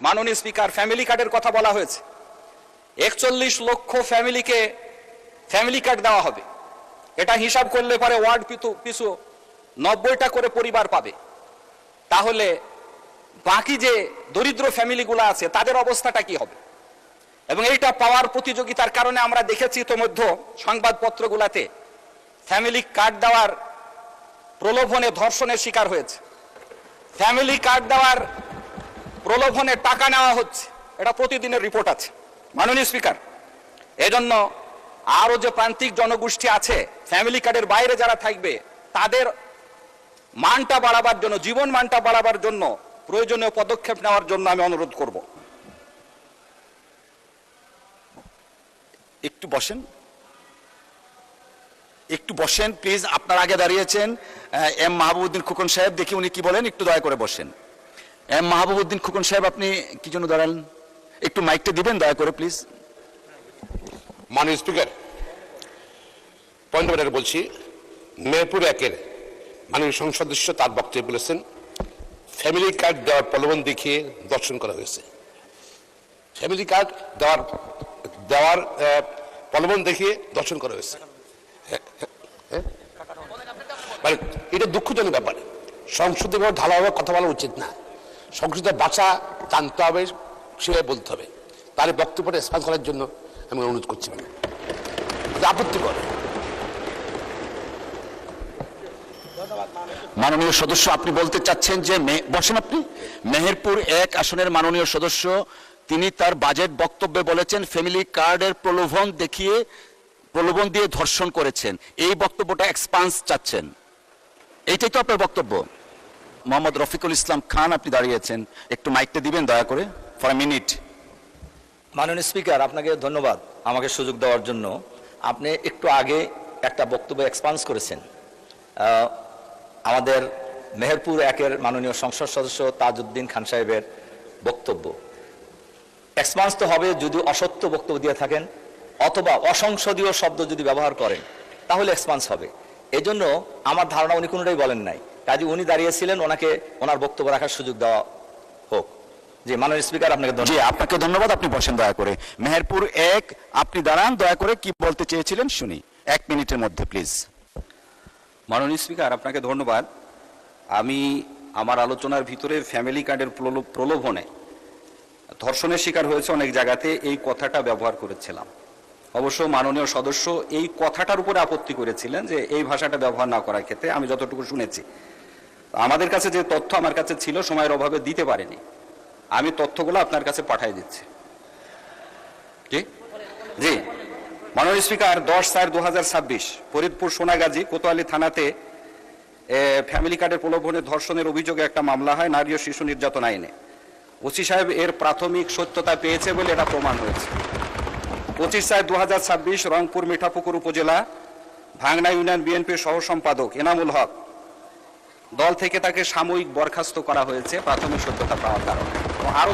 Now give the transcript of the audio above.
মাননীয় speaker, family কার্ডের কথা বলা হয়েছে। 41 লক্ষ ফ্যামিলিকে ফ্যামিলি কার্ড দেওয়া হবে। এটা হিসাব করলে পরে ওয়ার্ড পিছু 90টা করে পরিবার পাবে। তাহলে বাকি যে দরিদ্র ফ্যামিলিগুলো আছে তাদের অবস্থাটা কি হবে? এবং এইটা পাওয়ার প্রতিযোগিতার কারণে আমরা দেখেছি ইতোমধ্যে সংবাদপত্রগুলোতে ফ্যামিলি কার্ড দেওয়ার প্রলোভনে ধর্ষণের শিকার হয়েছে, ফ্যামিলি কার্ড দেওয়ার প্রলোভনে টাকা নেওয়া হচ্ছে। এটা প্রতিদিনের রিপোর্ট আছে মাননীয় স্পিকার। এজন্য আরো যে প্রান্তিক জনগোষ্ঠী আছে ফ্যামিলি কার্ডের বাইরে যারা থাকবে তাদের মানটা বাড়াবার জন্য, জীবন মানটা বাড়াবার জন্য প্রয়োজনীয় পদক্ষেপ নেওয়ার জন্য আমি অনুরোধ করব। একটু বসেন, একটু বসেন প্লিজ। আপনার আগে দাঁড়িয়েছেন এম মাহবুবউদ্দিন খোকন সাহেব, দেখি উনি কি বলেন, একটু দয়া করে বসেন। এম মাহবুবউদ্দিন খোকন সাহেব, আপনি কি জন্য দাঁড়ালেন? একটু মাইকটা দিবেন দয়া করে প্লিজ। মাননীয় স্পিকার, পয়েন্ট অফ অর্ডার বলছি। মেহেরপুর 1-এর মাননীয় সংসদ সদস্য তার বক্তব্যে বলেছেন ফ্যামিলি কার্ড দেওয়ার প্রলোভন দেখিয়ে দর্শন করা হয়েছে। ফ্যামিলি কার্ড দেওয়ার প্রলোভন দেখিয়ে দর্শন করা হয়েছে। মানে এটা দুঃখজনক ব্যাপার। সংসদে ঢালাভাবে কথা বলা উচিত না। সংসদের ভাষা জানতে হবে, সেভাবে বলতে হবে। তার বক্তব্যটা রেসপন্স করার জন্য আমি অনুরোধ করছি। মানে আপত্তি করে মাননীয় সদস্য, আপনি বলতে চাচ্ছেন যে বসেন আপনি, মেহেরপুর 1 আসনের মাননীয় সদস্য তিনি তার বাজেট বক্তব্যে বলেছেন ফ্যামিলি কার্ডের প্রলোভন দিয়ে ধর্ষণ করেছেন। এই বক্তব্যটা এক্সপান্স চাচ্ছেন, এইটাই তো আপনার বক্তব্য। মোহাম্মদ রফিকুল ইসলাম খান, আপনি দাঁড়িয়েছেন, একটু মাইকটা দিবেন দয়া করে ফর আ মিনিট। মাননীয় স্পিকার, আপনাকে ধন্যবাদ আমাকে সুযোগ দেওয়ার জন্য। আপনি একটু আগে একটা বক্তব্য এক্সপান্স করেছেন আমাদের মেহেরপুর 1-এর মাননীয় সংসদ সদস্য তাজউদ্দিন খান সাহেবের বক্তব্য। এক্সপান্স তো হবে যদি অসত্য বক্তব্য দিয়ে থাকেন অথবা অসংসদীয় শব্দ যদি ব্যবহার করেন, তাহলে এক্সপান্স হবে। এজন্য আমার ধারণা উনি কোনোটাই বলেন নাই, কাজে উনি দাঁড়িয়েছিলেন, ওনাকে ওনার বক্তব্য রাখার সুযোগ দেওয়া হোক। জি মাননীয় স্পিকার, আপনাকে আপনাকে ধন্যবাদ। আপনি বসেন দয়া করে। মেহেরপুর 1, আপনি দাঁড়ান, দয়া করে কি বলতে চেয়েছিলেন শুনি 1 মিনিটের মধ্যে প্লিজ। মাননীয় স্পিকার, আপনাকে ধন্যবাদ। আমি আমার আলোচনার ভিতরে ফ্যামিলি কার্ডের প্রলোভনে ধর্ষণের শিকার হয়েছে অনেক জায়গাতে এই কথাটা ব্যবহার করেছিলাম। অবশ্য মাননীয় সদস্য এই কথাটার উপরে আপত্তি করেছিলেন যে এই ভাষাটা ব্যবহার না করার ক্ষেত্রে। আমি যতটুকু শুনেছি, আমাদের কাছে যে তথ্য আমার কাছে ছিল সময়ের অভাবে দিতে পারিনি, আমি তথ্যগুলো আপনার কাছে পাঠিয়ে দিচ্ছি। জি মাননীয় স্পিকার, 10/4/2026 ফরিদপুর সোনাগাজী কোতোয়ালি থানাতে ফ্যামিলি কার্ডের প্রলোভনে ধর্ষণের অভিযোগে একটা মামলা হয় নারী ও শিশু নির্যাতন আইনে। ওসি সাহেব এর প্রাথমিক সত্যতা পেয়েছে বলে এটা প্রমাণ হয়েছে। 25/4/2026 রংপুর মিঠাপুকুর উপজেলা ভাংনা ইউনিয়ন বিএনপির সহ সম্পাদক এনামুল হক দল থেকে তাকে সাময়িক বরখাস্ত করা হয়েছে প্রাথমিক সত্যতা পাওয়ার কারণে। আরো